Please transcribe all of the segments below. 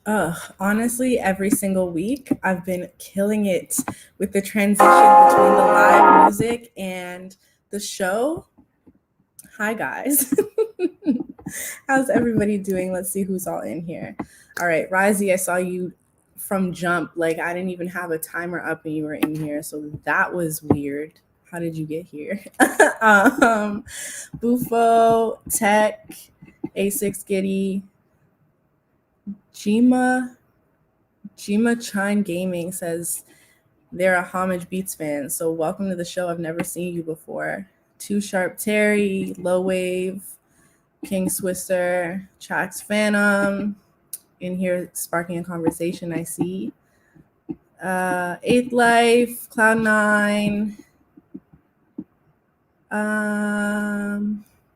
Honestly, every single week I've been killing it with the transition between the live music and the show. Hi, guys. How's everybody doing? Let's see who's all in here. All right, Risey, I saw you from jump. Like, I didn't even have a timer up and you were in here. So that was weird. How did you get here? Bufo, Tech, A6 Giddy, Jima Chine Gaming says they're a Homage Beats fan. So welcome to the show. I've never seen you before. Too Sharp Terry, Low Wave, King Swisser, Trax Phantom, in here sparking a conversation, I see. Eighth Life, Cloud9.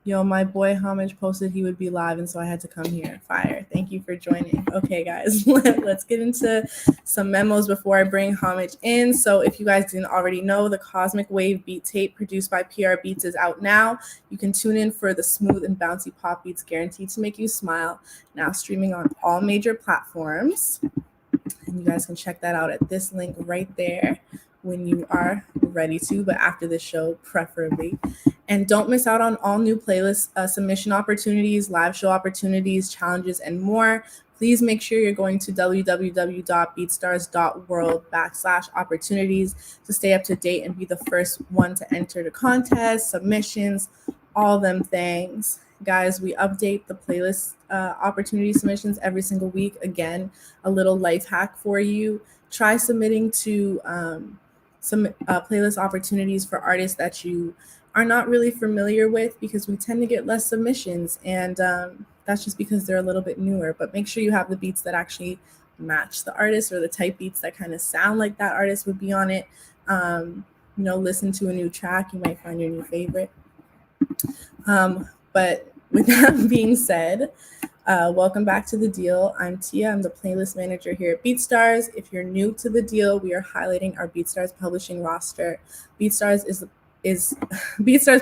Yo, my boy Homage posted he would be live, and so I had to come here. Fire. Thank you for joining. Okay, guys, let's get into some memos before I bring Homage in. So if you guys didn't already know, the Cosmic Wave beat tape produced by PR Beats is out now. You can tune in for the smooth and bouncy pop beats guaranteed to make you smile. Now streaming on all major platforms. And you guys can check that out at this link right there when you are ready to, but after the show, preferably. And don't miss out on all new playlist submission opportunities, live show opportunities, challenges, and more. Please make sure you're going to www.beatstars.world/opportunities to stay up to date and be the first one to enter the contest, submissions, all them things. Guys, we update the playlist opportunity submissions every single week. Again, a little life hack for you. Try submitting to some playlist opportunities for artists that you are not really familiar with, because we tend to get less submissions, and that's just because they're a little bit newer. But make sure you have the beats that actually match the artist, or the type beats that kind of sound like that artist would be on it. Listen to a new track, you might find your new favorite. But with that being said, welcome back to The Deal. I'm Tia. I'm the playlist manager here at BeatStars. If you're new to The Deal, we are highlighting our BeatStars publishing roster. BeatStars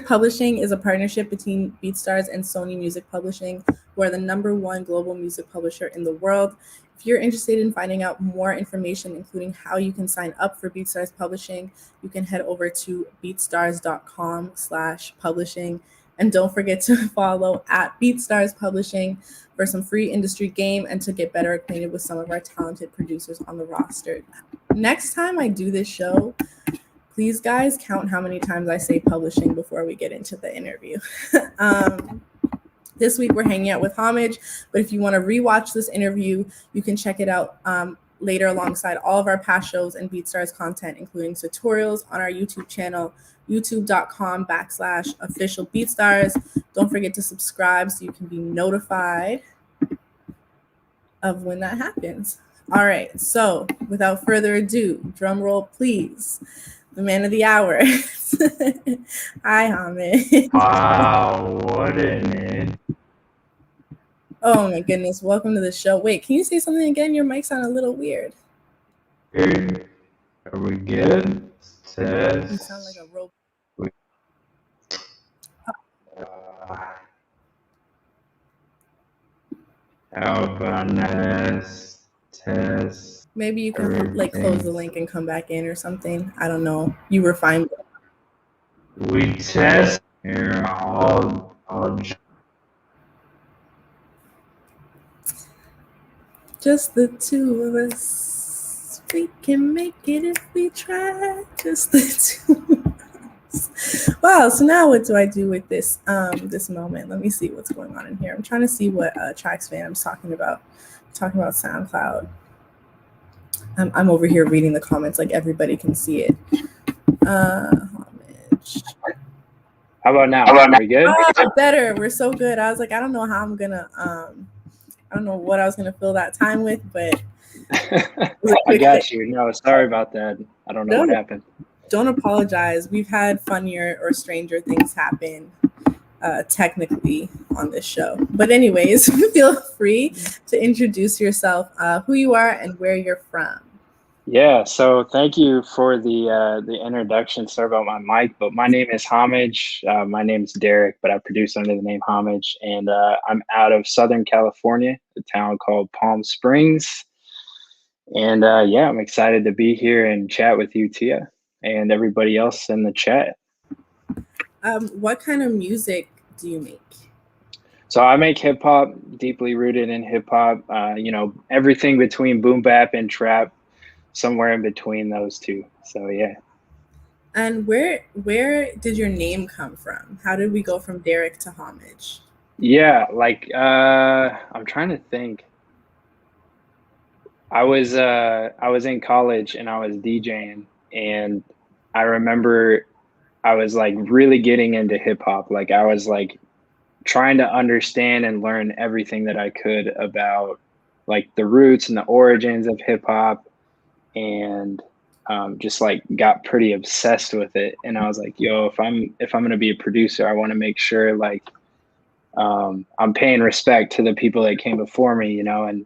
Publishing is a partnership between BeatStars and Sony Music Publishing, who are the #1 global music publisher in the world. If you're interested in finding out more information, including how you can sign up for BeatStars Publishing, you can head over to beatstars.com/publishing. And don't forget to follow at BeatStars Publishing for some free industry game and to get better acquainted with some of our talented producers on the roster. Next time I do this show, please, guys, count how many times I say publishing before we get into the interview. This week we're hanging out with Homage, but if you want to rewatch this interview, you can check it out later alongside all of our past shows and BeatStars content, including tutorials on our YouTube channel, youtube.com/official BeatStars. Don't forget to subscribe so you can be notified of when that happens. All right, so without further ado, drum roll, please. The man of the hour. Hi, Homage. Wow, what in it? Oh my goodness, welcome to the show. Wait, can you say something again? Your mic sounded a little weird. Are we good? Test. You sound like a robot. How about this? Test. Maybe you can close the link and come back in or something. I don't know. You were fine. We test here all just the two of us. We can make it if we try. Just the two of us. Wow, so now what do I do with this this moment? Let me see what's going on in here. I'm trying to see what Trax Phantom's talking about. Talking about SoundCloud. I'm over here reading the comments like everybody can see it. Homage. How about now? Are we good? Oh, better. We're so good. I was like, I don't know how I'm gonna I don't know what I was gonna fill that time with, but I got you. No, sorry about that. I don't know what happened. Don't apologize. We've had funnier or stranger things happen technically on this show. But anyways, feel free to introduce yourself, who you are and where you're from. Yeah, so thank you for the introduction. Sorry about my mic, but my name is Homage. My name is Derek, but I produce under the name Homage, and I'm out of Southern California, a town called Palm Springs. And yeah, I'm excited to be here and chat with you, Tia, and everybody else in the chat. What kind of music do you make? So I make hip hop, deeply rooted in hip hop. You know, everything between boom bap and trap, somewhere in between those two. So yeah. And where did your name come from? How did we go from Derek to Homage? Yeah, like I'm trying to think. I was in college and I was DJing, and I remember I was like really getting into hip hop. Like I was like trying to understand and learn everything that I could about like the roots and the origins of hip hop, and just like got pretty obsessed with it. And I was like, yo, if I'm gonna be a producer, I want to make sure like I'm paying respect to the people that came before me, you know, and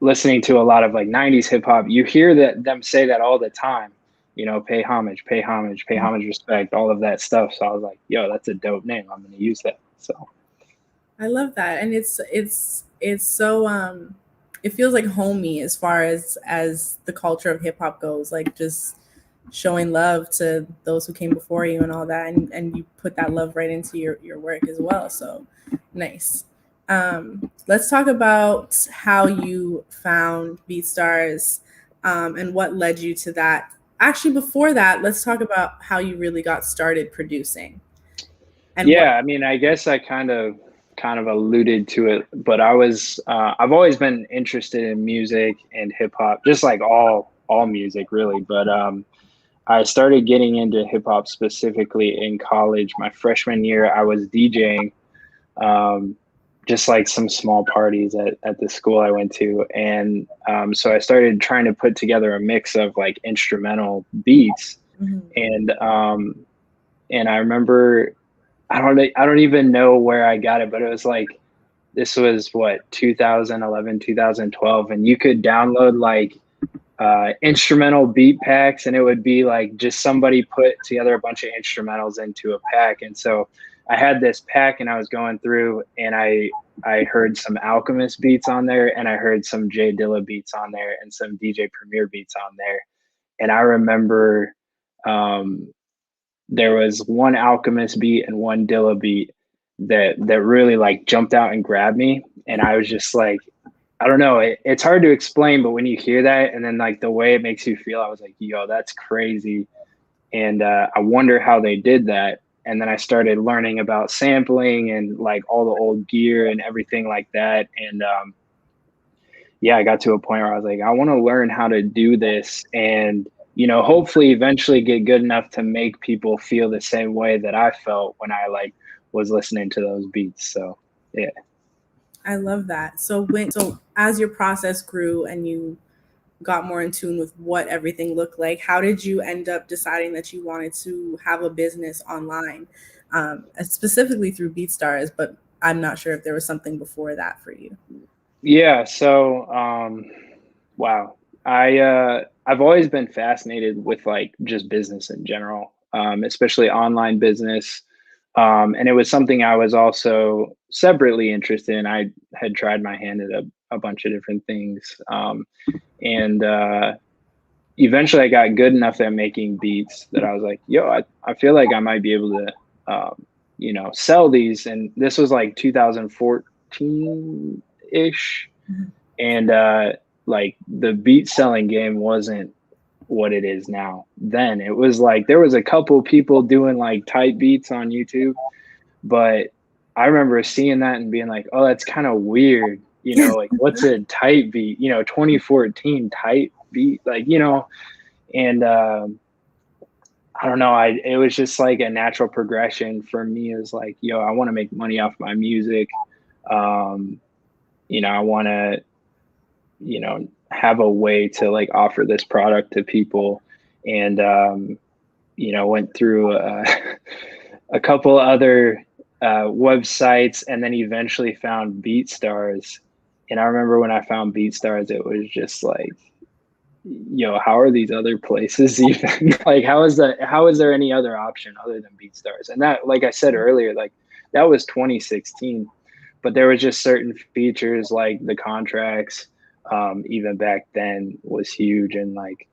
listening to a lot of like 90s hip hop, you hear them say that all the time, you know, pay homage, pay homage, pay homage, respect, all of that stuff. So I was like, yo, that's a dope name. I'm going to use that. So I love that. And it's so it feels like homey as far as the culture of hip hop goes, like just showing love to those who came before you and all that, and you put that love right into your work as well. So nice. Let's talk about how you found BeatStars, and what led you to that. Actually, before that, let's talk about how you really got started producing. And yeah, I mean, I guess I kind of alluded to it, but I've always been interested in music and hip hop, just like all music really. But I started getting into hip hop specifically in college. My freshman year, I was DJing, um, just like some small parties at the school I went to. And so I started trying to put together a mix of like instrumental beats. Mhm. And I remember, I don't even know where I got it, but it was like, this was what, 2011, 2012. And you could download like instrumental beat packs, and it would be like just somebody put together a bunch of instrumentals into a pack. And so I had this pack and I was going through, and I heard some Alchemist beats on there, and I heard some Jay Dilla beats on there, and some DJ Premier beats on there. And I remember um, there was one Alchemist beat and one Dilla beat that really like jumped out and grabbed me, and I was just like, I don't know. It's hard to explain, but when you hear that and then like the way it makes you feel, I was like, yo, that's crazy. And I wonder how they did that. And then I started learning about sampling and like all the old gear and everything like that. And yeah, I got to a point where I was like, I want to learn how to do this, and, you know, hopefully eventually get good enough to make people feel the same way that I felt when I like was listening to those beats. So yeah. I love that. So as your process grew and you got more in tune with what everything looked like, how did you end up deciding that you wanted to have a business online, specifically through BeatStars? But I'm not sure if there was something before that for you. Yeah. So, wow. I've always been fascinated with like just business in general, especially online business. And it was something I was also separately interested in. I had tried my hand at a bunch of different things. And eventually I got good enough at making beats that I was like, yo, I feel like I might be able to, you know, sell these. And this was like 2014 ish. Mhm. And like the beat selling game wasn't what it is now. Then it was like there was a couple people doing like type beats on YouTube, but I remember seeing that and being like, oh, that's kind of weird. You know, like what's a type beat? You know, 2014 type beat, like, you know. And I don't know. It was just like a natural progression for me. It was like, yo, I want to make money off my music. You know, I want to, you know, have a way to like offer this product to people. And you know, went through a couple other websites, and then eventually found BeatStars. And I remember when I found BeatStars, it was just like how are these other places even? Like, how is there any other option other than BeatStars? And that, like I said earlier, like that was 2016, but there was just certain features like the contracts, even back then was huge. And like,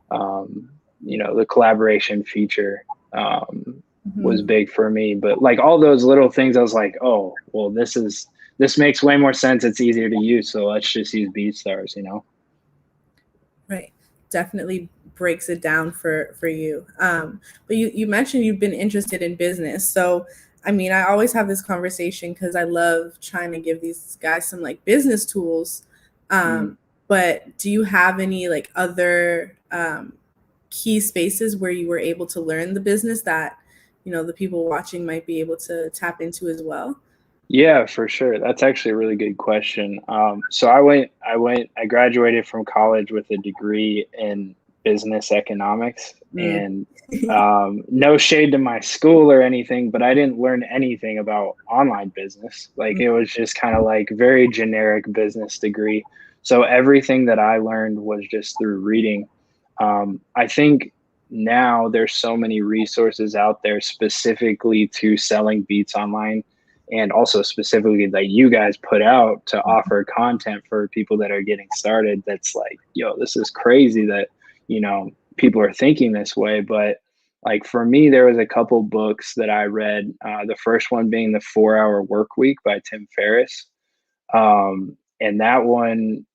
the collaboration feature, was Mhm. big for me. But like all those little things, I was like, oh, well, this makes way more sense. It's easier to use. So let's just use BeatStars, Right. Definitely breaks it down for you. But you mentioned you've been interested in business. So I mean, I always have this conversation because I love trying to give these guys some like business tools. Mm. But do you have any like other key spaces where you were able to learn the business that, the people watching might be able to tap into as well? Yeah, for sure. That's actually a really good question. So I graduated from college with a degree in business economics, Mm. and no shade to my school or anything, but I didn't learn anything about online business. Like it was just kind of like very generic business degree. So everything that I learned was just through reading. I think now there's so many resources out there specifically to selling beats online, and also specifically that you guys put out to offer content for people that are getting started. That's like, yo, this is crazy that, people are thinking this way. But like for me, there was a couple books that I read. The first one being The 4 Hour Work Week by Tim Ferriss. And that one,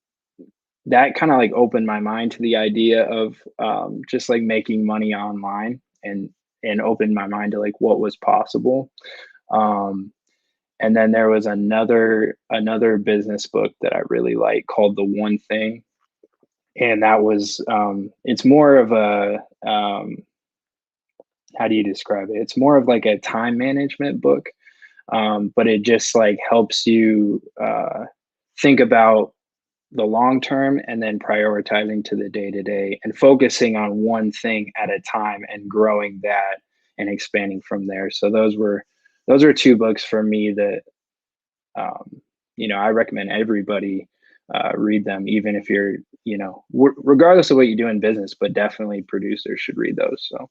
that kind of like opened my mind to the idea of just like making money online, and opened my mind to like what was possible. Um, and then there was another business book that I really like called The One Thing. And that was it's more of a how do you describe it? It's more of like a time management book. But it just like helps you think about the long term, and then prioritizing to the day to day and focusing on one thing at a time and growing that and expanding from there. So those are two books for me that I recommend everybody read them, even if you're, regardless of what you do in business, but definitely producers should read those. So,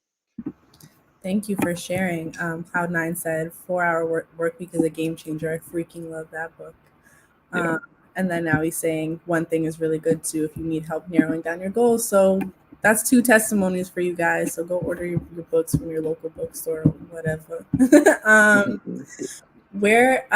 Thank you for sharing. Cloud9 said 4 Hour work Week is a game changer. I freaking love that book. yeah. And then now he's saying one thing is really good too if you need help narrowing down your goals. So that's two testimonies for you guys. So go order your books from your local bookstore or whatever. Where,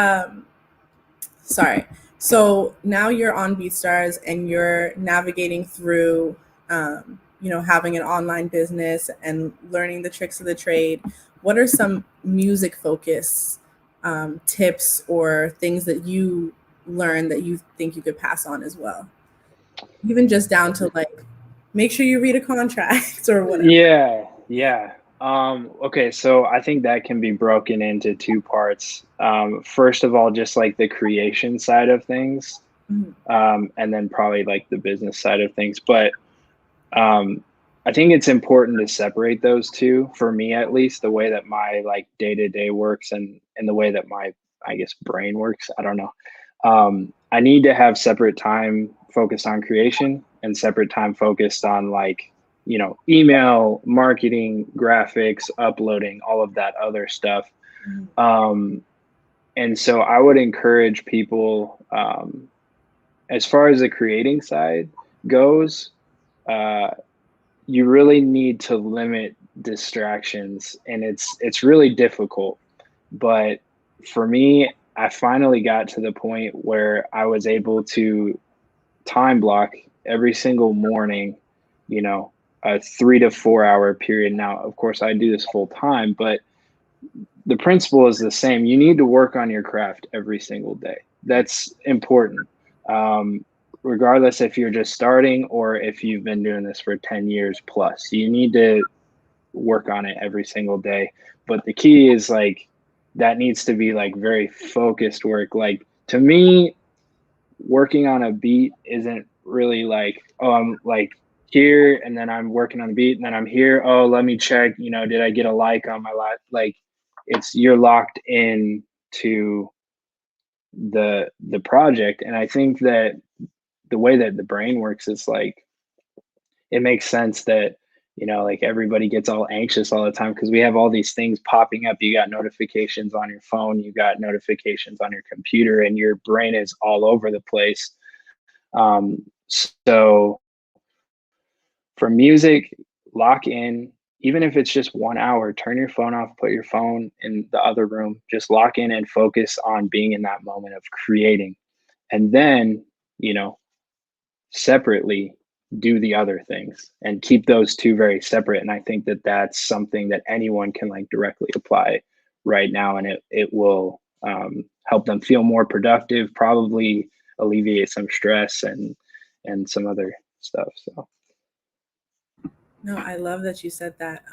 sorry. So now you're on BeatStars and you're navigating through, having an online business and learning the tricks of the trade. What are some music focus tips or things that you learn that you think you could pass on as well? Even just down to like, make sure you read a contract or whatever. Yeah, yeah. Okay, so I think that can be broken into two parts. First of all, just like the creation side of things, Mhm. and then probably like the business side of things. But I think it's important to separate those two, for me at least, the way that my like day to day works, and the way that my, I guess, brain works. I don't know. I need to have separate time focused on creation and separate time focused on like, email marketing, graphics, uploading, all of that other stuff. Mhm. And so I would encourage people, as far as the creating side goes, uh, you really need to limit distractions, and it's really difficult. But for me, I finally got to the point where I was able to time block every single morning, a 3 to 4 hour period. Now, of course, I do this full time, but the principle is the same. You need to work on your craft every single day. That's important. Um, Regardless if you're just starting or if you've been doing this for 10 years plus, you need to work on it every single day. But the key is like, that needs to be like very focused work. Like to me, working on a beat isn't really like, oh, I'm like here and then I'm working on the beat and then I'm here. Oh, let me check, did I get a like on my live? Like it's, you're locked in to the project. And I think that the way that the brain works is like, it makes sense that, you know, like everybody gets all anxious all the time because we have all these things popping up. You got notifications on your phone, you got notifications on your computer, and your brain is all over the place. So for music, lock in, even if it's just 1 hour, turn your phone off, put your phone in the other room, just lock in and focus on being in that moment of creating. And then, you know, separately do the other things and keep those two very separate. And I think that that's something that anyone can like directly apply right now, and it will help them feel more productive, probably alleviate some stress and some other stuff. So No, I love that you said that.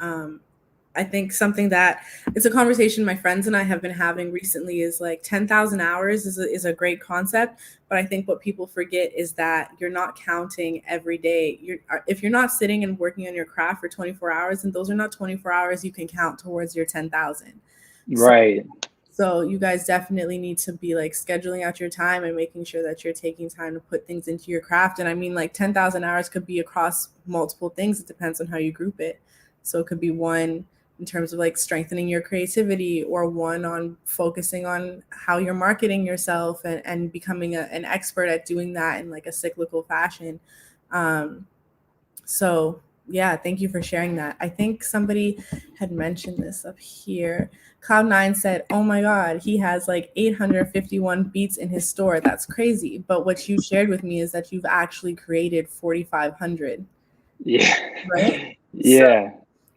I think something that it's a conversation my friends and I have been having recently is like 10,000 hours is a great concept. But I think what people forget is that you're not counting every day. If you're not sitting and working on your craft for 24 hours, and those are not 24 hours you can count towards your 10,000. right. So you guys definitely need to be like scheduling out your time and making sure that you're taking time to put things into your craft. And I mean, like 10,000 hours could be across multiple things. It depends on how you group it. So it could be one in terms of like strengthening your creativity, or one on focusing on how you're marketing yourself and becoming an expert at doing that in like a cyclical fashion. So yeah, thank you for sharing that. I think somebody had mentioned this up here. Cloud9 said, oh my God, he has like 851 beats in his store. That's crazy. But what you shared with me is that you've actually created 4,500. Yeah. Right? Yeah.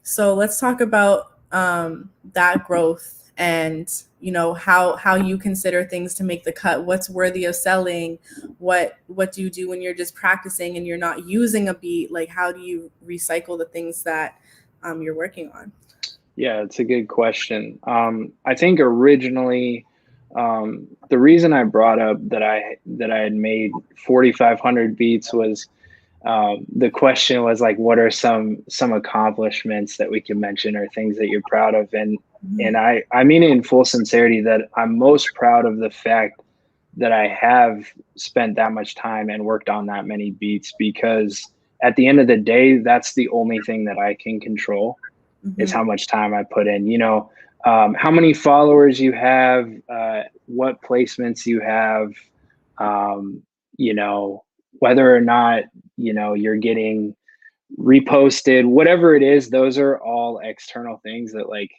So let's talk about that growth, and you know how you consider things to make the cut. What's worthy of selling? What do you do when you're just practicing and you're not using a beat? Like, how do you recycle the things that you're working on? Yeah, it's a good question. I think originally, the reason I brought up that I had made 4,500 beats was, the question was like, what are some accomplishments that we can mention, or things that you're proud of? And I mean it in full sincerity that I'm most proud of the fact that I have spent that much time and worked on that many beats, because at the end of the day, that's the only thing that I can control. Is how much time I put in, you know, how many followers you have, what placements you have, you know, whether or not, you know, you're getting reposted, whatever it is, those are all external things that like,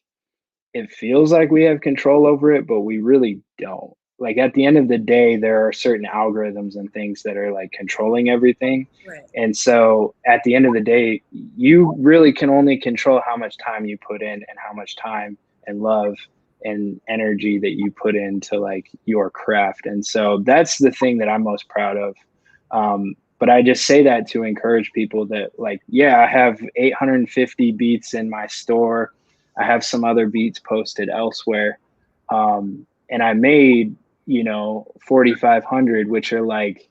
it feels like we have control over it, but we really don't. Like at the end of the day, there are certain algorithms and things that are like controlling everything. Right. And so at the end of the day, you really can only control how much time you put in, and how much time and love and energy that you put into like your craft. And so that's the thing that I'm most proud of. But I just say that to encourage people that like, yeah, I have 850 beats in my store. I have some other beats posted elsewhere. And I made, you know, 4,500, which are like,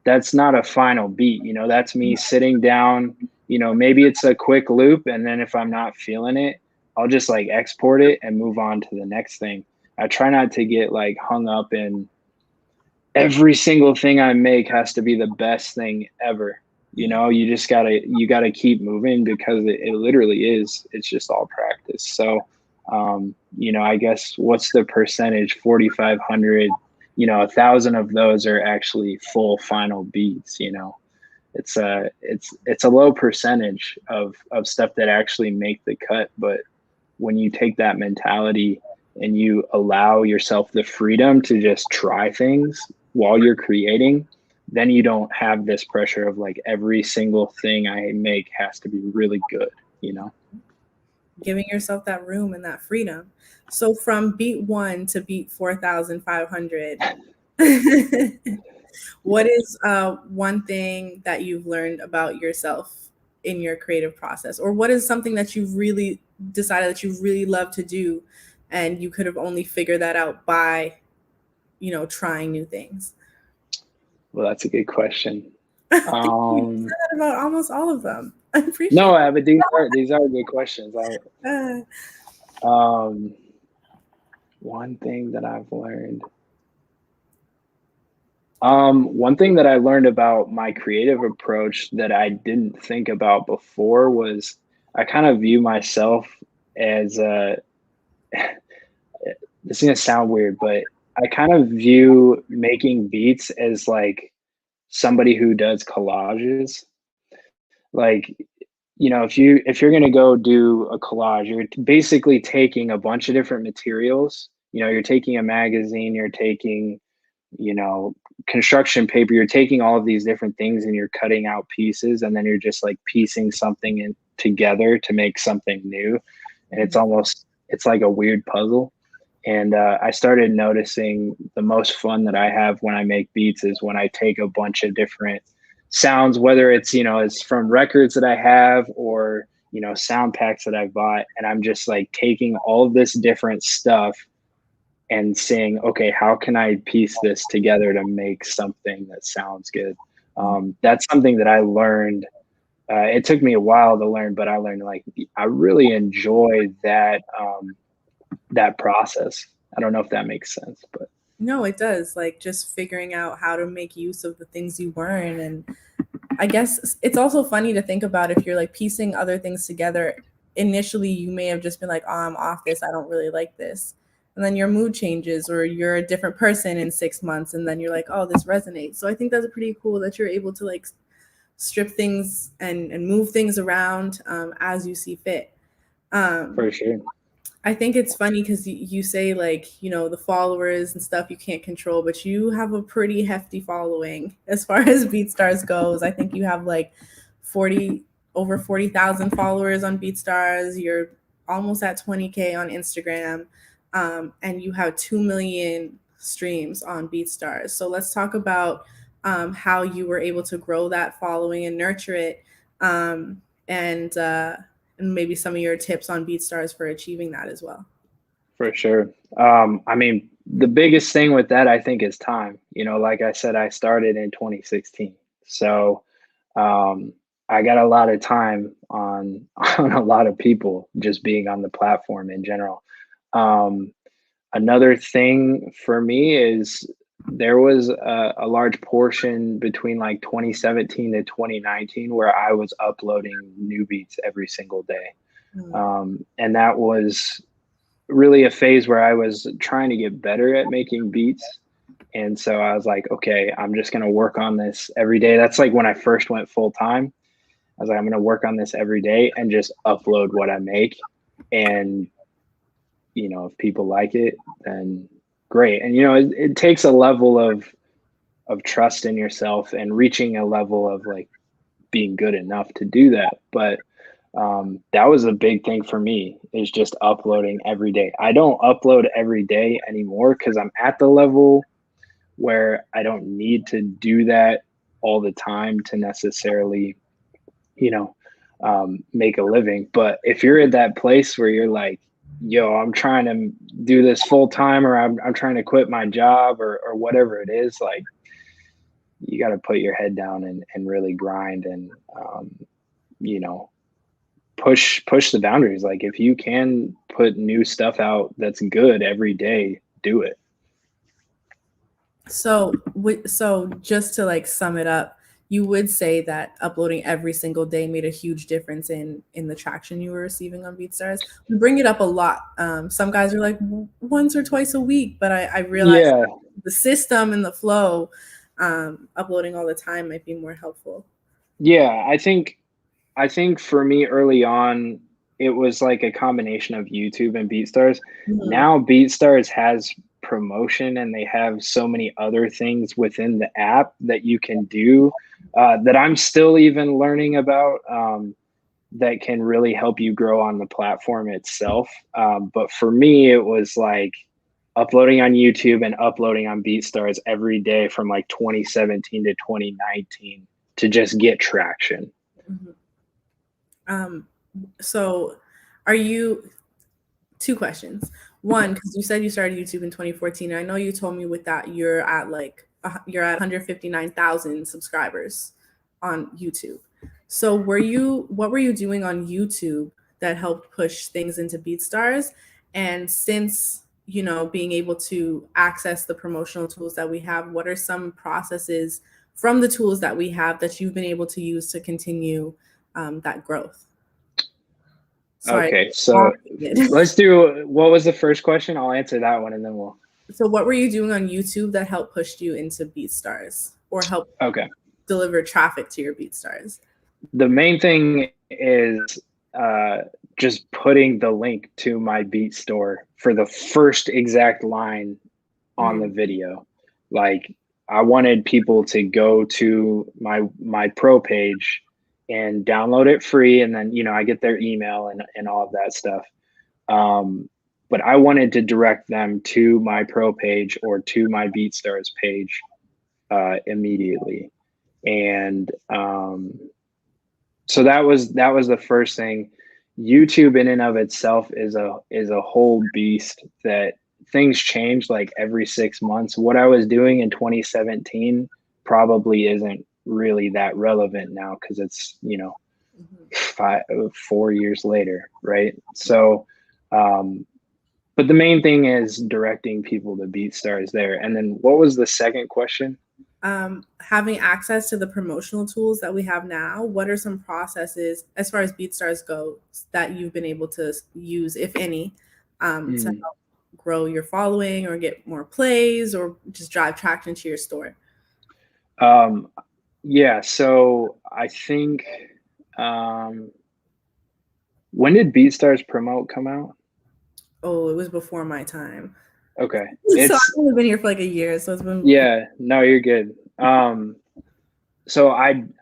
that's not a final beat, you know, that's me sitting down, you know, maybe it's a quick loop. And then if I'm not feeling it, I'll just like export it and move on to the next thing. I try not to get like hung up in every single thing I make has to be the best thing ever. You know, you gotta keep moving, because it literally is. It's just all practice. So, you know, I guess what's the percentage? 4,500. You know, 1,000 of those are actually full final beats. You know, it's a low percentage of stuff that actually make the cut. But when you take that mentality and you allow yourself the freedom to just try things while you're creating, then you don't have this pressure of like every single thing I make has to be really good, you know? Giving yourself that room and that freedom. So from beat 1 to beat 4,500, what is one thing that you've learned about yourself in your creative process? Or what is something that you really decided that you really love to do, and you could have only figured that out by, you know, trying new things? Well, that's a good question. I think you said that about almost all of them. I appreciate No, but these are good questions. One thing that I've learned. One thing that I learned about my creative approach that I didn't think about before was I kind of view myself as a, this is gonna sound weird, but I kind of view making beats as like somebody who does collages. Like, if you're going to go do a collage, you're basically taking a bunch of different materials. You're taking a magazine, you're taking, you know construction paper, you're taking all of these different things and you're cutting out pieces, and then you're just like piecing something in together to make something new. And it's like a weird puzzle. And I started noticing the most fun that I have when I make beats is when I take a bunch of different sounds, whether it's from records that I have, or sound packs that I've bought, and I'm just like taking all of this different stuff and saying, okay, how can I piece this together to make something that sounds good? That's something that I learned. It took me a while to learn, but I learned, like, I really enjoy that process. I don't know if that makes sense, but No, it does. Like just figuring out how to make use of the things you learn. And I guess it's also funny to think about if you're like piecing other things together. Initially, you may have just been like, oh, I'm off this. I don't really like this. And then your mood changes, or you're a different person in 6 months. And then you're like, oh, this resonates. So I think that's pretty cool that you're able to like strip things and move things around as you see fit. for sure. I think it's funny because you say like, the followers and stuff you can't control, but you have a pretty hefty following as far as BeatStars goes. I think you have like over 40,000 followers on BeatStars. You're almost at 20K on Instagram, and you have 2 million streams on BeatStars. So let's talk about how you were able to grow that following and nurture it, and maybe some of your tips on BeatStars for achieving that as well. For sure. I mean, the biggest thing with that, I think, is time. Like I said, I started in 2016. So I got a lot of time on on a lot of people just being on the platform in general. Another thing for me is there was a large portion between like 2017 to 2019 where I was uploading new beats every single day. And that was really a phase where I was trying to get better at making beats. And so I was like, okay, I'm just going to work on this every day. That's like when I first went full time. I was like, I'm going to work on this every day and just upload what I make. And, if people like it, then great. And, it takes a level of trust in yourself and reaching a level of like being good enough to do that. But that was a big thing for me, is just uploading every day. I don't upload every day anymore because I'm at the level where I don't need to do that all the time to necessarily, make a living. But if you're at that place where you're like, yo, I'm trying to do this full time, or I'm trying to quit my job, or whatever it is, like, you got to put your head down and really grind and, push the boundaries. Like, if you can put new stuff out that's good every day, do it. So just to like sum it up, you would say that uploading every single day made a huge difference in the traction you were receiving on BeatStars. We bring it up a lot. Some guys are like once or twice a week, but I realize the system and the flow, uploading all the time might be more helpful. Yeah, I think for me early on, it was like a combination of YouTube and BeatStars. Now BeatStars has promotion, and they have so many other things within the app that you can do that I'm still even learning about, that can really help you grow on the platform itself. But for me, it was like uploading on YouTube and uploading on BeatStars every day from like 2017 to 2019 to just get traction. So are you, two questions. One, because you said you started YouTube in 2014. And I know you told me with that you're at 159,000 subscribers on YouTube. So what were you doing on YouTube that helped push things into BeatStars? And since being able to access the promotional tools that we have, what are some processes from the tools that we have that you've been able to use to continue that growth? Sorry. Okay, so let's do, what was the first question? I'll answer that one and then we'll. So what were you doing on YouTube that helped push you into BeatStars or help deliver traffic to your BeatStars? The main thing is just putting the link to my beat store for the first exact line on the video. Like, I wanted people to go to my pro page and download it free, and then I get their email and all of that stuff. But I wanted to direct them to my pro page or to my BeatStars page immediately. And so that was the first thing. YouTube in and of itself is a whole beast that things change like every 6 months. What I was doing in 2017 probably isn't really that relevant now because it's 4 years later, right? So but the main thing is directing people to BeatStars there. And then what was the second question? Having access to the promotional tools that we have now, what are some processes as far as BeatStars goes that you've been able to use, if any, to help grow your following or get more plays or just drive traction to your store? Yeah, so I think when did BeatStars Promote come out? Oh, it was before my time. Okay. So I've only been here for like a year, so it's been. Yeah, no, you're good. So I'm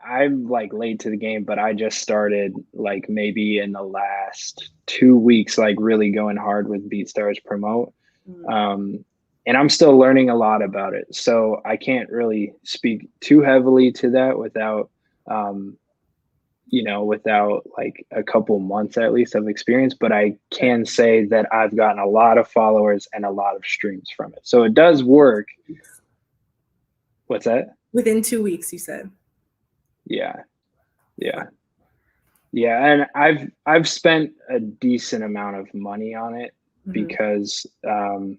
like late to the game, but I just started like maybe in the last 2 weeks, like really going hard with BeatStars Promote. And I'm still learning a lot about it. So I can't really speak too heavily to that without without like a couple months at least of experience, but I can say that I've gotten a lot of followers and a lot of streams from it. So it does work. What's that? Within 2 weeks, you said. Yeah. And I've spent a decent amount of money on it because I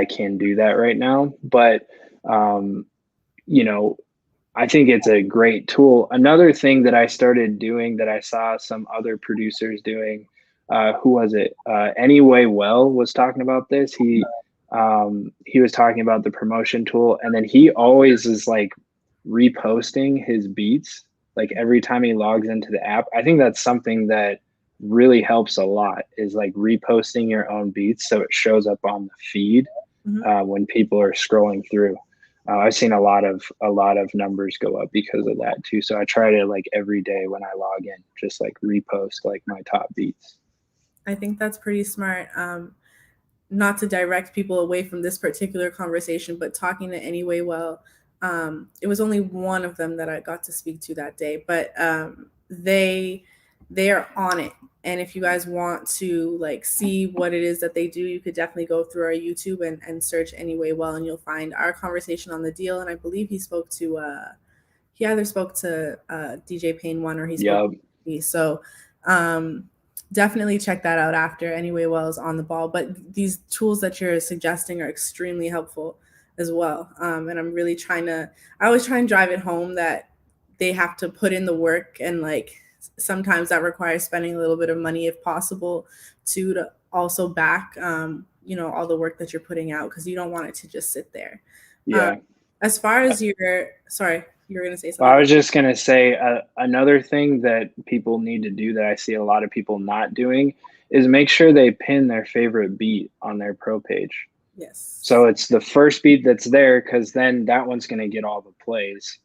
can do that right now. But I think it's a great tool. Another thing that I started doing that I saw some other producers doing, who was it? Anyway Well was talking about this. He was talking about the promotion tool, and then he always is like reposting his beats like every time he logs into the app. I think that's something that really helps a lot, is like reposting your own beats so it shows up on the feed when people are scrolling through. I've seen a lot of numbers go up because of that too. So I try to like every day when I log in, just like repost like my top beats. I think that's pretty smart. Not to direct people away from this particular conversation, but talking to Anyway Well, it was only one of them that I got to speak to that day, but they are on it. And if you guys want to like see what it is that they do, you could definitely go through our YouTube and search Anyway Well, and you'll find our conversation on the deal. And I believe he spoke to he either spoke to DJ Payne One or he spoke to me. So definitely check that out after. Anyway Well is on the ball. But these tools that you're suggesting are extremely helpful as well. And I'm really I always try and drive it home that they have to put in the work, and like sometimes that requires spending a little bit of money if possible to also back all the work that you're putting out, because you don't want it to just sit there. As far as sorry, you were going to say something. Well, I was just going to say another thing that people need to do that I see a lot of people not doing is make sure they pin their favorite beat on their pro page. Yes. So it's the first beat that's there, because then that one's going to get all the plays.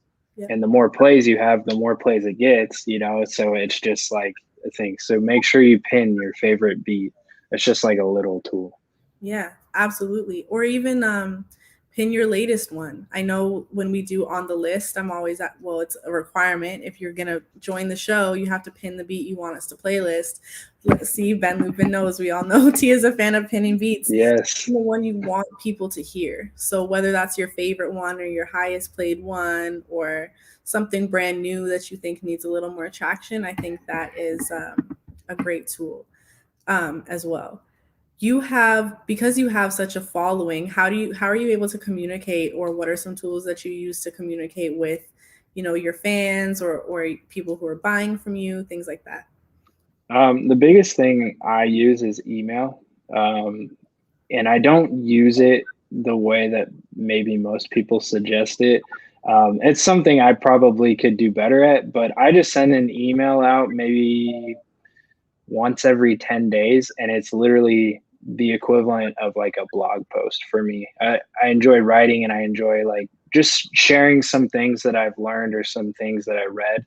And the more plays you have, the more plays it gets, so it's just like a thing. So make sure you pin your favorite beat. It's just like a little tool. Yeah, absolutely. Or even pin your latest one. I know when we do On the List, I'm always it's a requirement. If you're going to join the show, you have to pin the beat you want us to playlist. Let's see, Ben Lupin knows. We all know T is a fan of pinning beats. Yes. The one you want people to hear. So whether that's your favorite one or your highest played one or something brand new that you think needs a little more traction, I think that is a great tool as well. because you have such a following, how are you able to communicate, or what are some tools that you use to communicate with, your fans or people who are buying from you, things like that? The biggest thing I use is email. And I don't use it the way that maybe most people suggest it. It's something I probably could do better at, but I just send an email out maybe once every 10 days, and it's literally the equivalent of like a blog post for me. I enjoy writing, and I enjoy like just sharing some things that I've learned or some things that I read.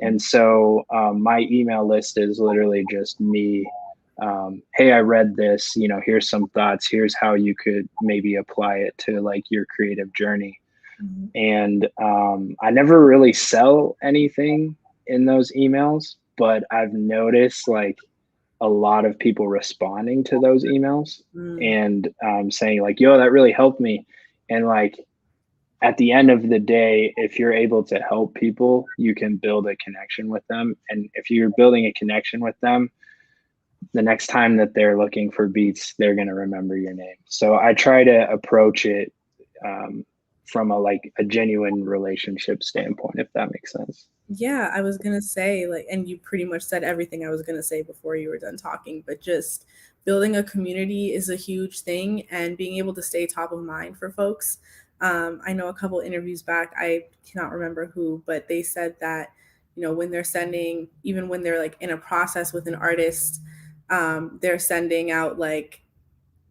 And so my email list is literally just me. Hey, I read this, here's some thoughts. Here's how you could maybe apply it to like your creative journey. And I never really sell anything in those emails, but I've noticed like a lot of people responding to those emails and saying like, yo, that really helped me. And like, at the end of the day, if you're able to help people, you can build a connection with them. And if you're building a connection with them, the next time that they're looking for beats, they're going to remember your name. So I try to approach it from a genuine relationship standpoint, if that makes sense. Yeah, I was gonna say, like, and you pretty much said everything I was gonna say before you were done talking, but just building a community is a huge thing, and being able to stay top of mind for folks. I know a couple interviews back, I cannot remember who, but they said that, when they're sending, even when they're like in a process with an artist, they're sending out like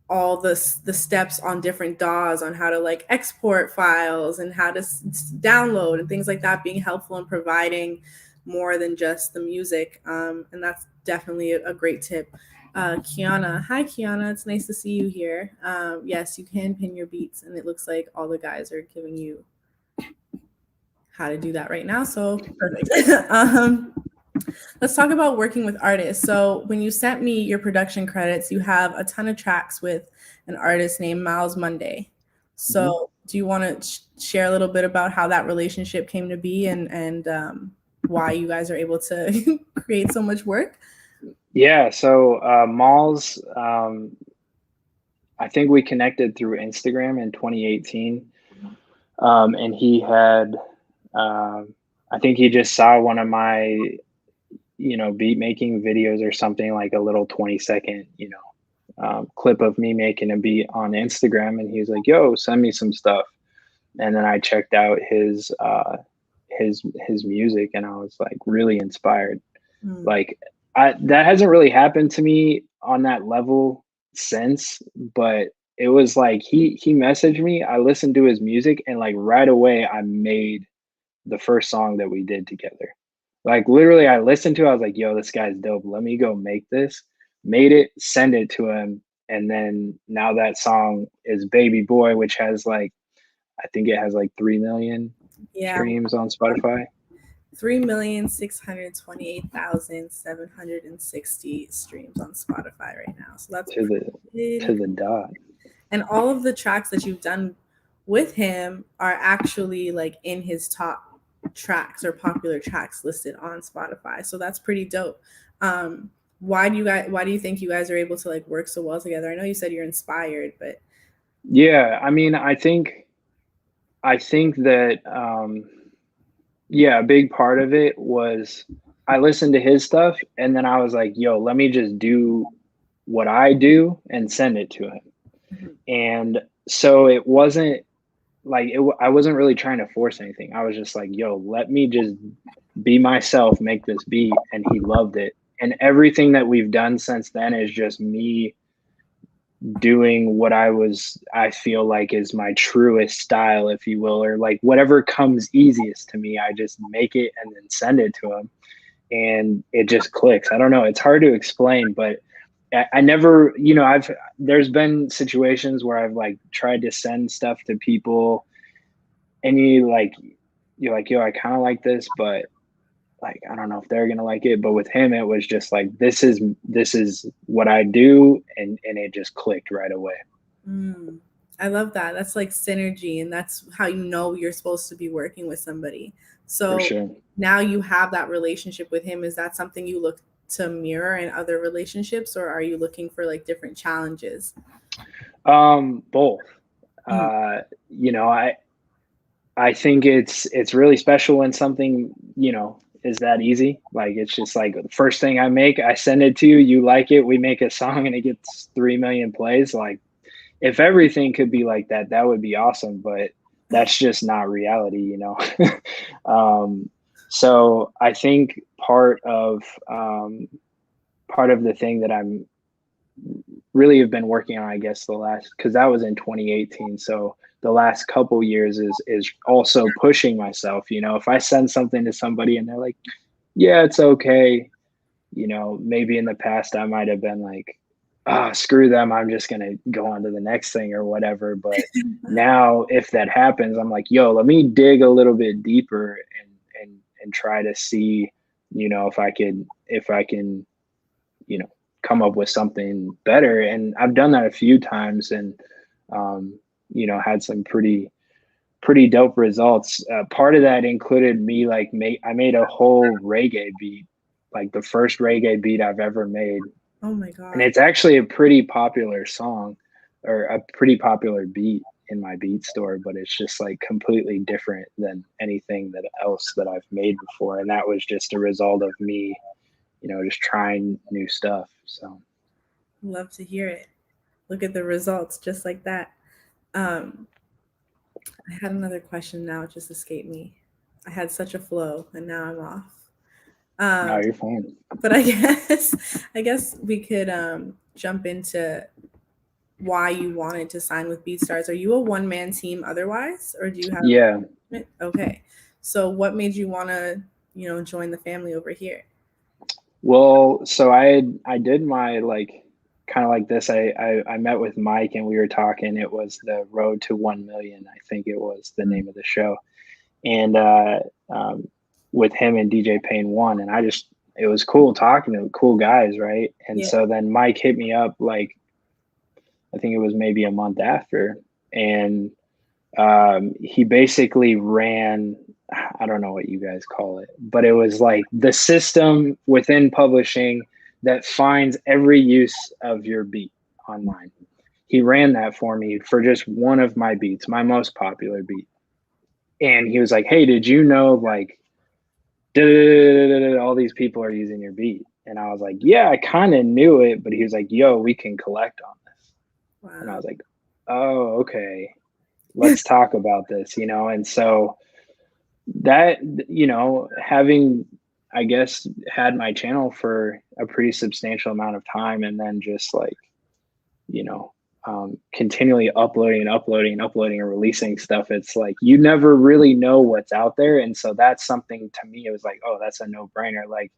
all the steps on different DAWs on how to like export files and how to download and things like that, being helpful and providing more than just the music. And that's definitely a great tip. Kiana, hi Kiana, it's nice to see you here. Yes, you can pin your beats, and it looks like all the guys are giving you how to do that right now. So perfect. Let's talk about working with artists. So when you sent me your production credits, you have a ton of tracks with an artist named Miles Monday. So do you want to share a little bit about how that relationship came to be, and why you guys are able to create so much work? Yeah. So Malls, I think we connected through Instagram in 2018. And he had, I think he just saw one of my beat making videos or something, like a little 20-second, clip of me making a beat on Instagram. And he was like, yo, send me some stuff. And then I checked out his music, and I was like really inspired. Like that hasn't really happened to me on that level since, but it was like, he messaged me, I listened to his music, and like right away I made the first song that we did together. Like literally I listened to it, I was like, yo, this guy's dope. Let me go make this. Made it, send it to him. And then now that song is Baby Boy, which has like, I think it has like 3 million streams on Spotify. 3,628,760 streams on Spotify right now. So that's to the dot. And all of the tracks that you've done with him are actually like in his top tracks or popular tracks listed on Spotify. So that's pretty dope. Why do you think you guys are able to like work so well together? I know you said you're inspired, but yeah, I mean, I think that a big part of it was I listened to his stuff, and then I was like, yo, let me just do what I do and send it to him. And so it wasn't like I wasn't really trying to force anything. I was just like, yo, let me just be myself, make this beat. And he loved it. And everything that we've done since then is just me doing what I feel like is my truest style, if you will, or like whatever comes easiest to me. I just make it and then send it to him, and it just clicks. I don't know. It's hard to explain, but I never, there's been situations where I've like tried to send stuff to people, and you're like, yo, I kind of like this, but like, I don't know if they're going to like it. But with him, it was just like, this is what I do. And it just clicked right away. I love that. That's like synergy, and that's how you're supposed to be working with somebody. So For sure. Now you have that relationship with him. Is that something you look to mirror in other relationships, or are you looking for like different challenges? Both. You know, I think it's really special when something, you know, is that easy. Like, it's just like the first thing I make, I send it to you, you like it, we make a song and it gets 3 million plays. Like, if everything could be like that, that would be awesome, but that's just not reality, you know. So I think part of the thing that I'm really have been working on, I guess, the last, because that was in 2018. So the last couple years is also pushing myself. You know, if I send something to somebody and they're like, yeah, it's okay, you know, maybe in the past I might have been like, ah, screw them, I'm just gonna go on to the next thing or whatever. But now if that happens, I'm like, yo, let me dig a little bit deeper and try to see, you know, if I can, you know, come up with something better. And I've done that a few times, and you know, had some pretty dope results. Part of that included me like I made a whole reggae beat, like the first reggae beat I've ever made. Oh my God. And it's actually a pretty popular song, or a pretty popular beat in my beat store, but it's just like completely different than anything else that I've made before. And that was just a result of me, you know, just trying new stuff. So love to hear it. Look at the results just like that. I had another question, now it just escaped me. I had such a flow and now I'm off. no, you're fine. But I guess we could jump into why you wanted to sign with BeatStars. Are you a one-man team otherwise, or do you have? Yeah. Okay. So what made you want to, you know, join the family over here? Well, so I did my like kind of like this. I met with Mike and we were talking. It was the Road to 1 Million, I think it was the name of the show, and with him and DJ Payne One, and it was cool talking to cool guys, right? And so then Mike hit me up like, I think it was maybe a month after, and he basically ran, I don't know what you guys call it, but it was like the system within publishing that finds every use of your beat online. He ran that for me for just one of my beats, my most popular beat. And he was like, hey, did you know like all these people are using your beat? And I was like, yeah, I kind of knew it, but he was like, yo, we can collect on this. Wow. And I was like, oh, okay, let's talk about this, you know? And so that, you know, having, I guess, had my channel for a pretty substantial amount of time, and then just like, you know, continually uploading and releasing stuff, it's like you never really know what's out there. And so that's something, to me, it was like, oh, that's a no-brainer. Like,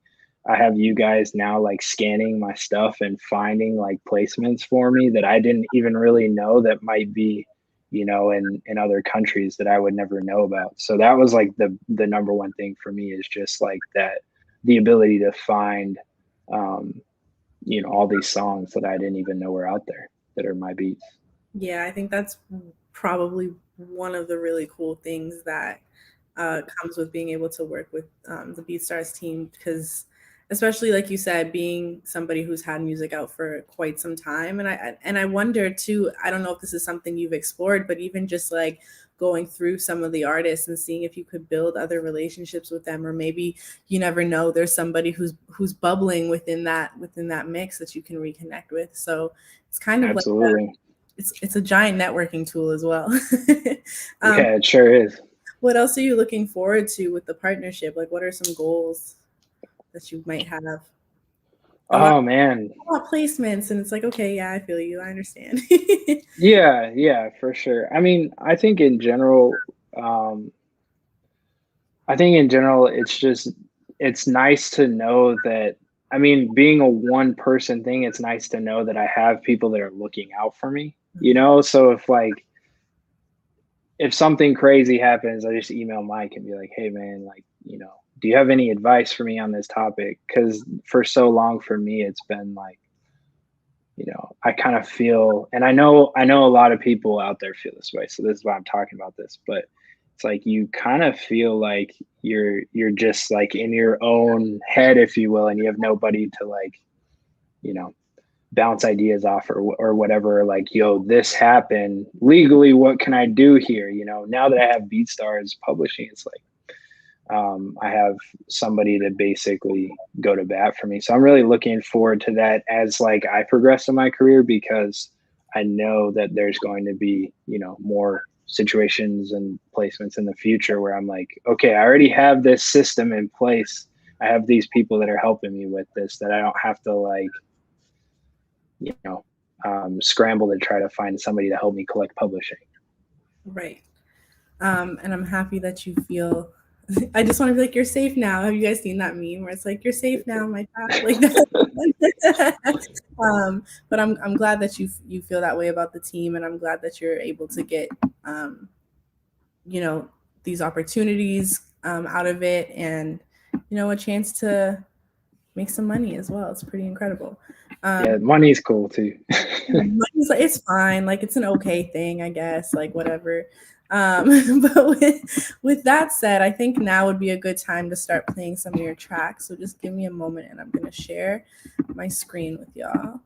I have you guys now like scanning my stuff and finding like placements for me that I didn't even really know that might be, you know, in other countries that I would never know about. So that was like the number one thing for me, is just like that, the ability to find, you know, all these songs that I didn't even know were out there that are my beats. Yeah, I think that's probably one of the really cool things that comes with being able to work with the BeatStars team, because especially like you said, being somebody who's had music out for quite some time, and I wonder too, I don't know if this is something you've explored, but even just like going through some of the artists and seeing if you could build other relationships with them, or maybe you never know, there's somebody who's bubbling within that mix that you can reconnect with. So it's kind of absolutely like it's a giant networking tool as well. Yeah, it sure is. What else are you looking forward to with the partnership? Like, what are some goals that you might have? Man, a lot of placements, and it's like, okay, yeah, I feel you, I understand. yeah, for sure. I mean, I think in general, it's nice to know that, I mean, being a one person thing, it's nice to know that I have people that are looking out for me, you know? So if something crazy happens, I just email Mike and be like, hey man, like, you know, do you have any advice for me on this topic? Because for so long for me, it's been like, you know, I kind of feel, and I know a lot of people out there feel this way, so this is why I'm talking about this, but it's like you kind of feel like you're just like in your own head, if you will, and you have nobody to like, you know, bounce ideas off or whatever. Like, yo, this happened legally. What can I do here? You know, now that I have BeatStars Publishing, it's like I have somebody to basically go to bat for me. So I'm really looking forward to that as like I progress in my career, because I know that there's going to be, you know, more situations and placements in the future where I'm like, okay, I already have this system in place. I have these people that are helping me with this, that I don't have to like, you know, scramble to try to find somebody to help me collect publishing. Right. And I'm happy that you feel. I just want to be like, you're safe now. Have you guys seen that meme where it's like, you're safe now, my child? Like that. But I'm glad that you feel that way about the team, and I'm glad that you're able to get you know, these opportunities out of it, and you know, a chance to make some money as well. It's pretty incredible. Yeah, money's cool too. Money's like, it's fine. Like, it's an okay thing, I guess. Like, whatever. But with that said, I think now would be a good time to start playing some of your tracks. So just give me a moment, and I'm gonna share my screen with y'all.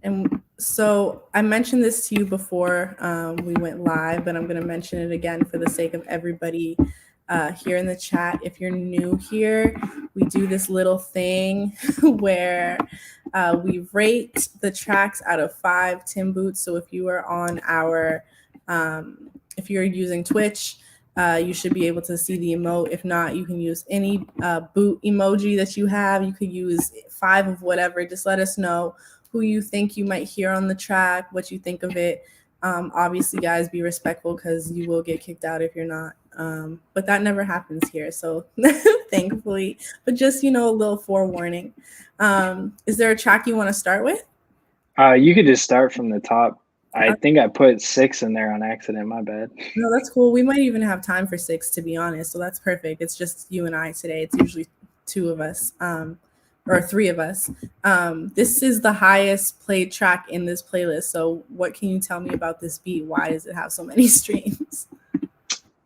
And so I mentioned this to you before we went live, but I'm going to mention it again for the sake of everybody here in the chat. If you're new here, we do this little thing where we rate the tracks out of 5 Tim Boots. So if you are on our, if you're using Twitch, you should be able to see the emote. If not, you can use any boot emoji that you have. You could use 5 of whatever. Just let us know who you think you might hear on the track, what you think of it. Obviously, guys, be respectful, because you will get kicked out if you're not. But that never happens here, so thankfully. But just, you know, a little forewarning. Is there a track you want to start with? You could just start from the top. I think I put 6 in there on accident. My bad. No, that's cool. We might even have time for 6, to be honest. So that's perfect. It's just you and I today. It's usually 2 of us. Or 3 of us. This is the highest played track in this playlist. So what can you tell me about this beat? Why does it have so many streams?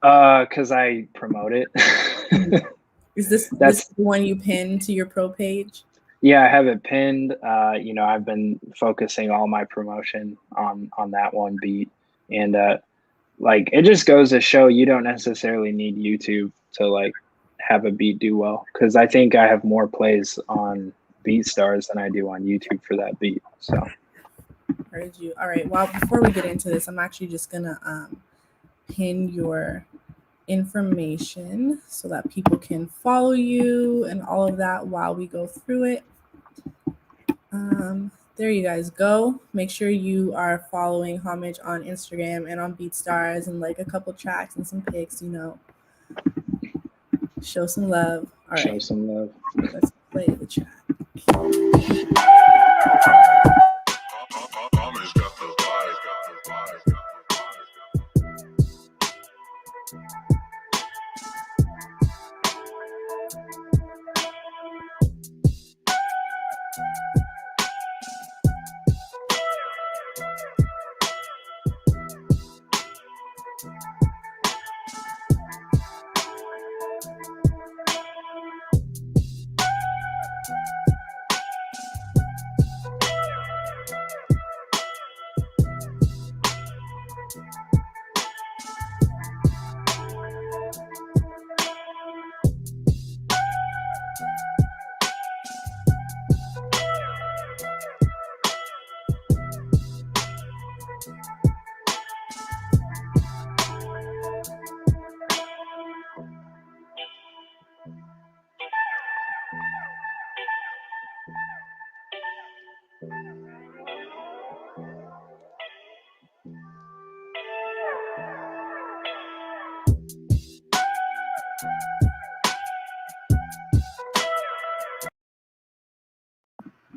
Because I promote it. Is this the one you pinned to your pro page? Yeah, I have it pinned. You know, I've been focusing all my promotion on that one beat. And like, it just goes to show you don't necessarily need YouTube to like have a beat do well, because I think I have more plays on BeatStars than I do on YouTube for that beat. So heard you. All right, well, before we get into this, I'm actually just gonna pin your information so that people can follow you and all of that while we go through it. There you guys go. Make sure you are following Homage on Instagram and on BeatStars, and like a couple tracks and some pics, you know. Show some love. All right. Show some love. Let's play the track.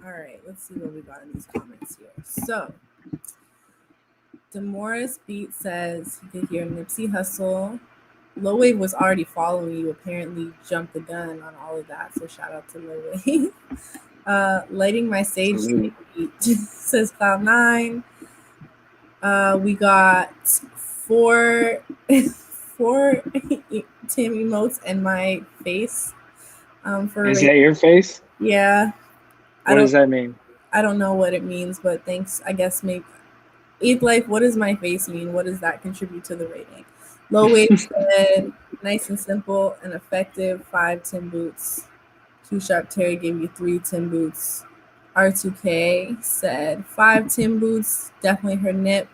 All right, let's see what we got in these comments here. So, Demoris Beat says he could hear Nipsey Hussle. Low Wave was already following you, apparently jumped the gun on all of that. So shout out to Low Wave. Lighting My Sage beat says Cloud9. We got four four Tim emotes and my face. For Is that your face? yeah. What does that mean? I don't know what it means, but thanks. I guess maybe eighth life. What does my face mean? What does that contribute to the rating? Low wave said nice and simple and effective. 5 Tim boots. Too Sharp Terry gave you 3 Tim boots. R2K said 5 Tim boots. Definitely her nip.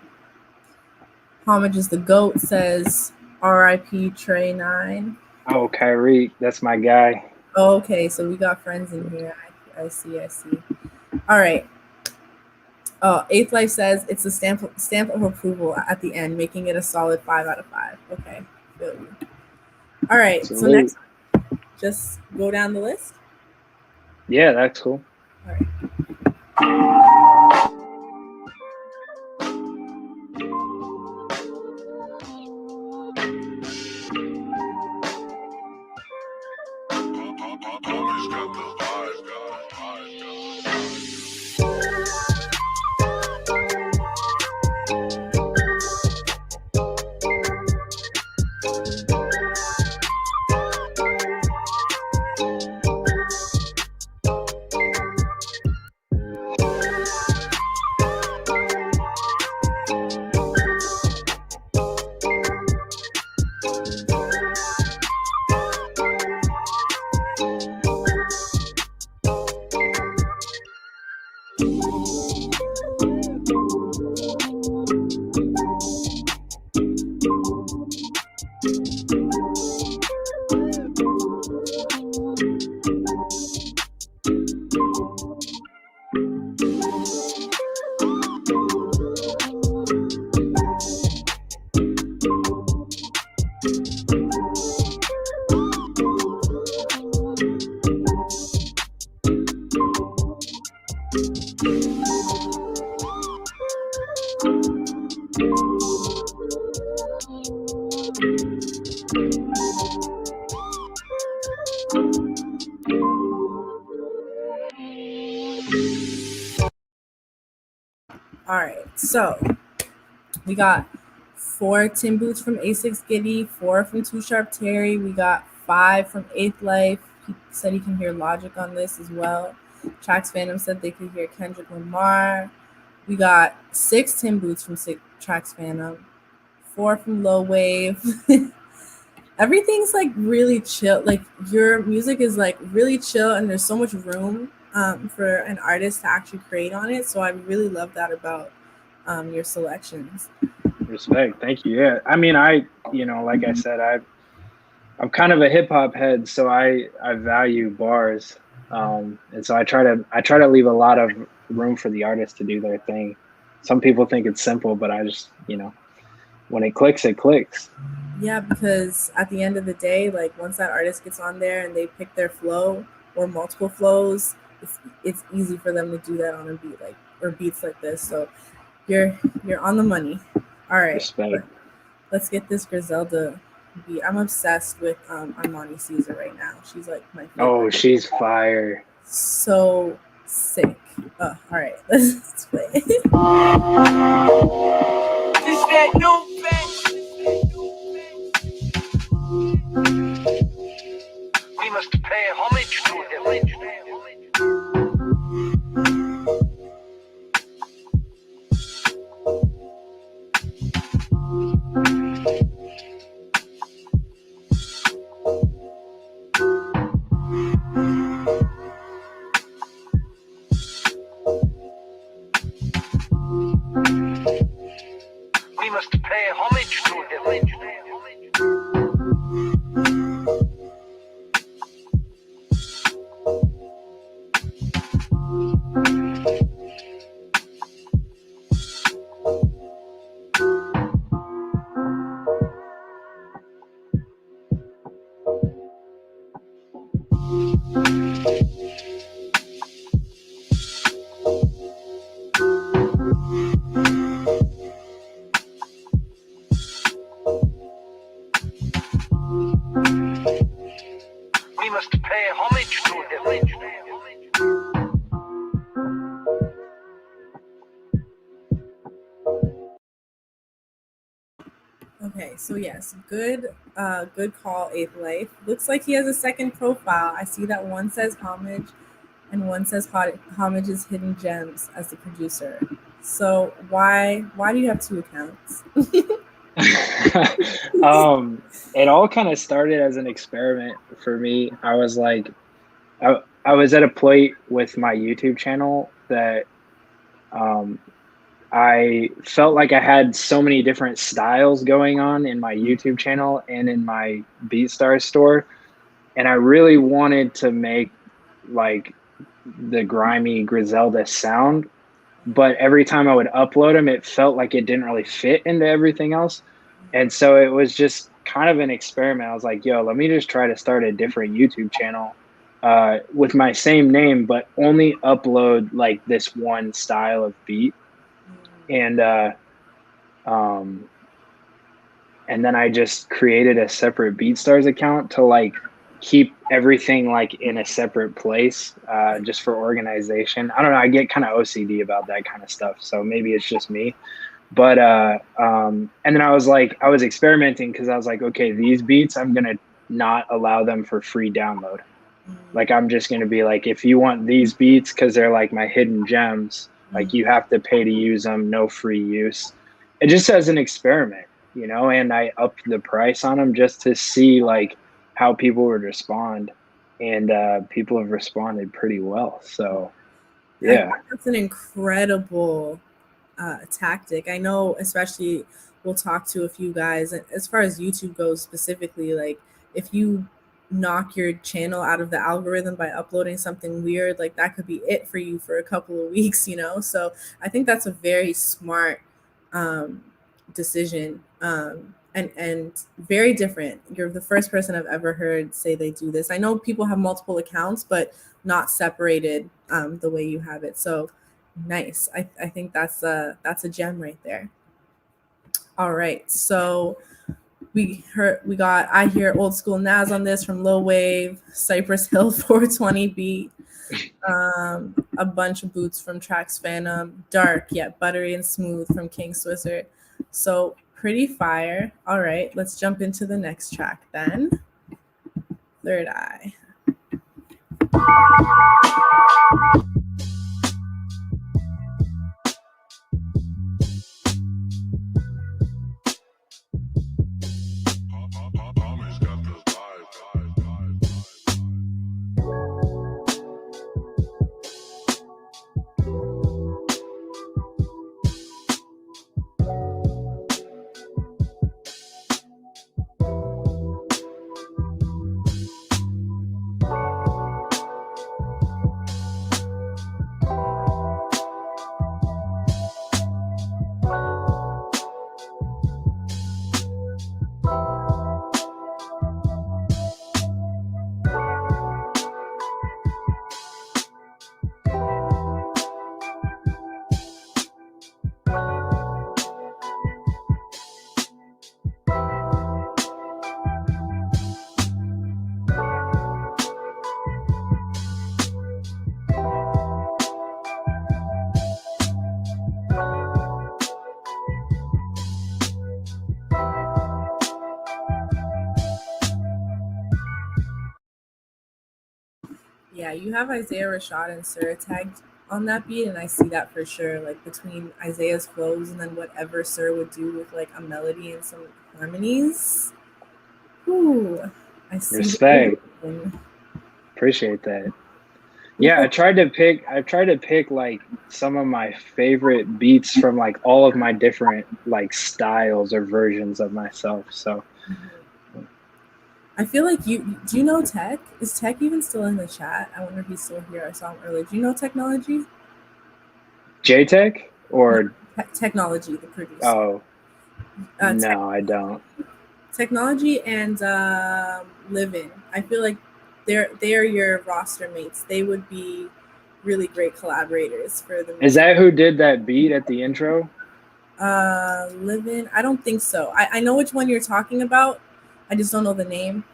Homage is the GOAT says RIP Trey 9. Oh, Kyrie, that's my guy. Oh, okay, so we got friends in here. I see. All right. Oh, Eighth Life says it's a stamp of approval at the end, making it a solid 5 out of 5. Okay, feel you. All right, so next, just go down the list. Yeah, that's cool. All right. All right, so we got 4 Tim Boots from A6 Giddy, 4 from Too Sharp Terry. We got 5 from Eighth Life. He said he can hear Logic on this as well. Trax Phantom said they could hear Kendrick Lamar. We got 6 Tim Boots from Trax Phantom, 4 from Low Wave. Everything's like really chill. Like your music is like really chill, and there's so much room for an artist to actually create on it. So I really love that about your selections. Respect. Thank you. Yeah. I mean, like I said, I'm kind of a hip hop head, so I value bars. And so I try to leave a lot of room for the artist to do their thing. Some people think it's simple, but I just, when it clicks, it clicks. Yeah, because at the end of the day, like once that artist gets on there and they pick their flow or multiple flows, it's easy for them to do that on a beat or beats like this. So you're on the money. All right. Respect. Let's get this Griselda beat. I'm obsessed with Armani Caesar right now. She's like my favorite. Oh, she's fire. So sick. All right. Let's play. This that new we must pay homage to him. We must pay homage to him. Okay, so yes, good call, Eighth Life. Looks like he has a second profile. I see that one says Homage and one says Homage's Hidden Gems as the producer. So why do you have two accounts? It all kind of started as an experiment for me. I was like, I was at a point with my YouTube channel that I felt like I had so many different styles going on in my YouTube channel and in my BeatStars store. And I really wanted to make like the grimy Griselda sound. But every time I would upload them, it felt like it didn't really fit into everything else. And so it was just kind of an experiment. I was like, yo, let me just try to start a different YouTube channel with my same name, but only upload like this one style of beat. And then I just created a separate BeatStars account to like keep everything like in a separate place, just for organization. I don't know. I get kind of OCD about that kind of stuff. So maybe it's just me. But and then I was experimenting because I was like, okay, these beats, I'm going to not allow them for free download. Like, I'm just going to be like, if you want these beats, because they're like my hidden gems, like you have to pay to use them, no free use. It just as an experiment, you know, and I upped the price on them just to see like how people would respond. And people have responded pretty well. So, yeah. That's an incredible tactic. I know, especially we'll talk to a few guys as far as YouTube goes specifically, like if you knock your channel out of the algorithm by uploading something weird, like that could be it for you for a couple of weeks, you know? So I think that's a very smart decision and very different. You're the first person I've ever heard say they do this. I know people have multiple accounts, but not separated the way you have it. So nice. I think that's a gem right there. All right. So I hear Old School Naz on this from Low Wave, Cypress Hill 420 beat, a bunch of boots from Trax Phantom, Dark yet buttery and smooth from King Swisser. So pretty fire. All right, let's jump into the next track then. Third Eye. Yeah, you have Isaiah Rashad and Sir tagged on that beat, and I see that for sure. Like between Isaiah's flows and then whatever Sir would do with like a melody and some harmonies. Ooh, I see. Respect. Appreciate that. Yeah, I tried to pick like some of my favorite beats from like all of my different like styles or versions of myself. So I feel like do you know Tech? Is Tech even still in the chat? I wonder if he's still here. I saw him earlier. Do you know Technology? J-Tech or Technology, the producer. Oh, no, I don't. Technology and Livin'. I feel like they're your roster mates. They would be really great collaborators for the. Is that who did that beat at the intro? Livin'. I don't think so. I know which one you're talking about. I just don't know the name.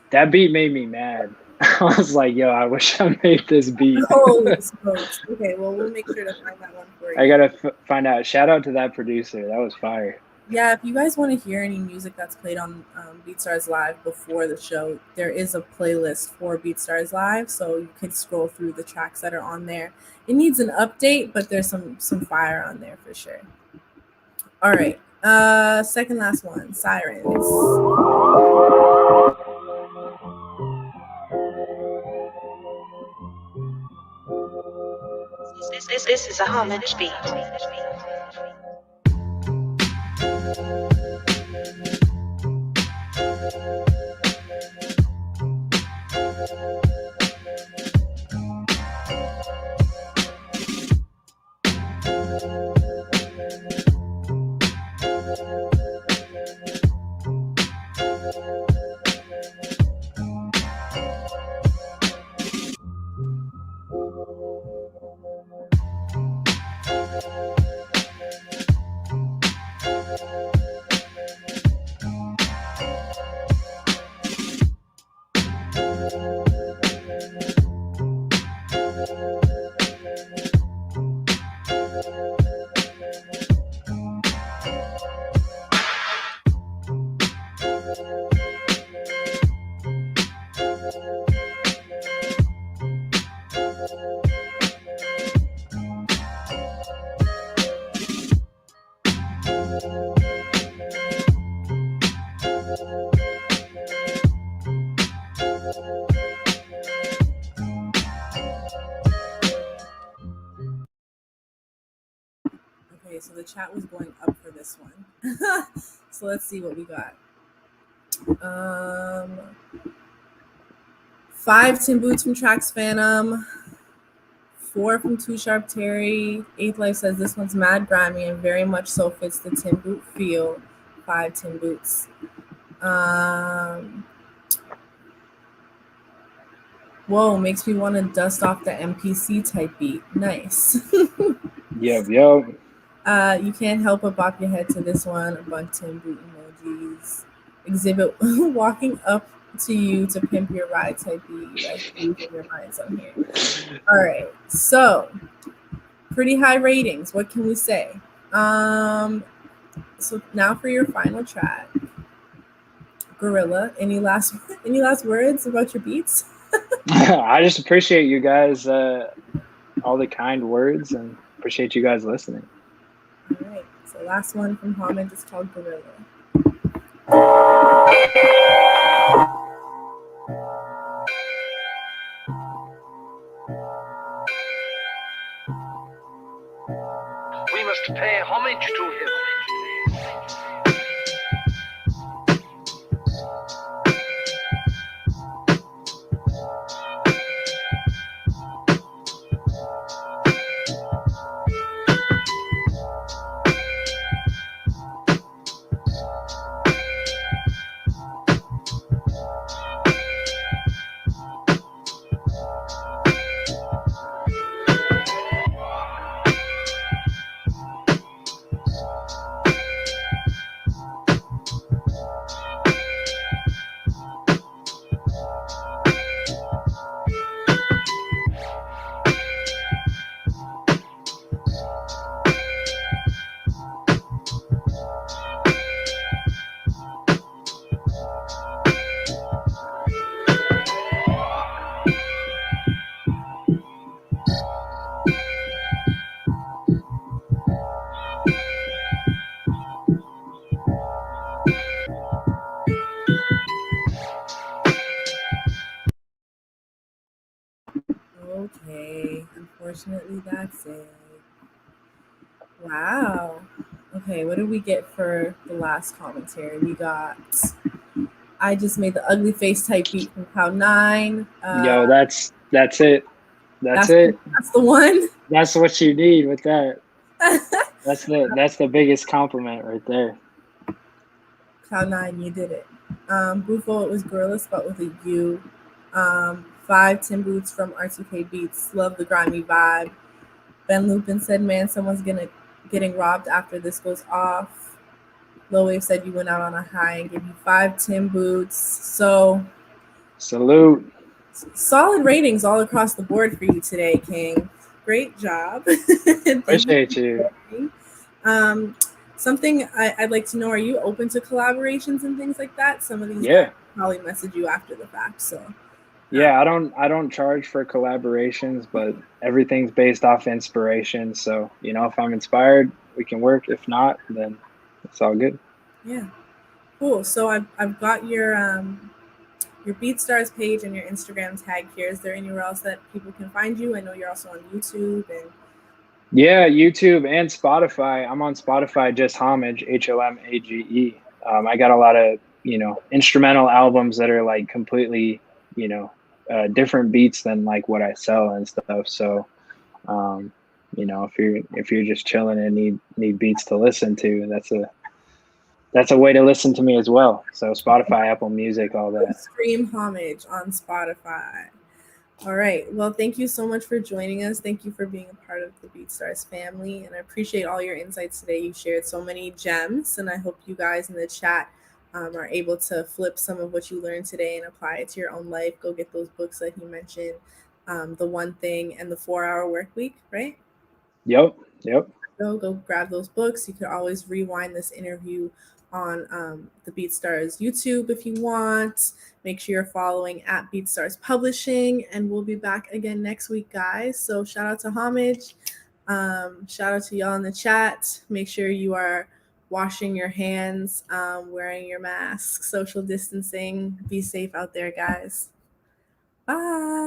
That beat made me mad. I was like, yo, I wish I made this beat. Holy smokes. Okay, well, we'll make sure to find that one for you. I got to find out. Shout out to that producer. That was fire. Yeah, if you guys want to hear any music that's played on BeatStars Live before the show, there is a playlist for BeatStars Live, so you can scroll through the tracks that are on there. It needs an update, but there's some fire on there for sure. All right, second last one, Sirens. This is a Homage beat. Okay, so the chat was going up for this one. So let's see what we got. 5 Tim Boots from Trax Phantom. 4 from Too Sharp Terry. 8th Life says this one's mad grimy and very much so fits the Tim Boot feel. 5 Tim Boots. Whoa, makes me want to dust off the MPC type beat. Nice. Yep. You can't help but bop your head to this one. A bunch of Tim Boot emojis. Exhibit walking up to you to pimp your ride type beat. Like losing your minds on here. All right, so pretty high ratings. What can we say? So now for your final track, Gorilla. Any last words about your beats? I just appreciate you guys, all the kind words, and appreciate you guys listening. All right, so last one from Homage is called Gorilla. We must pay homage to him. Okay, unfortunately that's it. Wow. Okay, what did we get for the last commentary? We got I just made the ugly face type beat from Cloud 9. Yo, that's it. That's it. That's the one. That's what you need with that. That's the biggest compliment right there. Cloud 9, you did it. Bufo, it was Gorilla spelled with a U. 5 Tim Boots from R2K Beats. Love the grimy vibe. Ben Lupin said, man, someone's getting robbed after this goes off. Low Wave said you went out on a high and gave you 5 Tim Boots. So salute. Solid ratings all across the board for you today, King. Great job. Appreciate you. Something I'd like to know, are you open to collaborations and things like that? Some of these Yeah. guys probably message you after the fact. So Yeah, I don't charge for collaborations, but everything's based off inspiration. So, you know, if I'm inspired, we can work. If not, then it's all good. yeah, cool. So I've got your BeatStars page and your Instagram tag here. Is there anywhere else that people can find you? I know you're also on YouTube and Yeah, YouTube and Spotify. I'm on Spotify, just Homage, Homage. I got a lot of, you know, instrumental albums that are like completely, you know, different beats than like what I sell and stuff. So, you know, if you're just chilling and need beats to listen to, that's a way to listen to me as well. So Spotify, Apple Music, all that. stream Homage on Spotify. All right. Well, thank you so much for joining us. Thank you for being a part of the BeatStars family. And I appreciate all your insights today. You shared so many gems, and I hope you guys in the chat are able to flip some of what you learned today and apply it to your own life. Go get those books like you mentioned, The One Thing and The 4-Hour Work Week, right? Yep. Go grab those books. You could always rewind this interview on the BeatStars YouTube if you want. Make sure you're following at BeatStars Publishing, and we'll be back again next week, guys. So shout out to Homage. Shout out to y'all in the chat. Make sure you are washing your hands, wearing your mask, social distancing. Be safe out there, guys. Bye.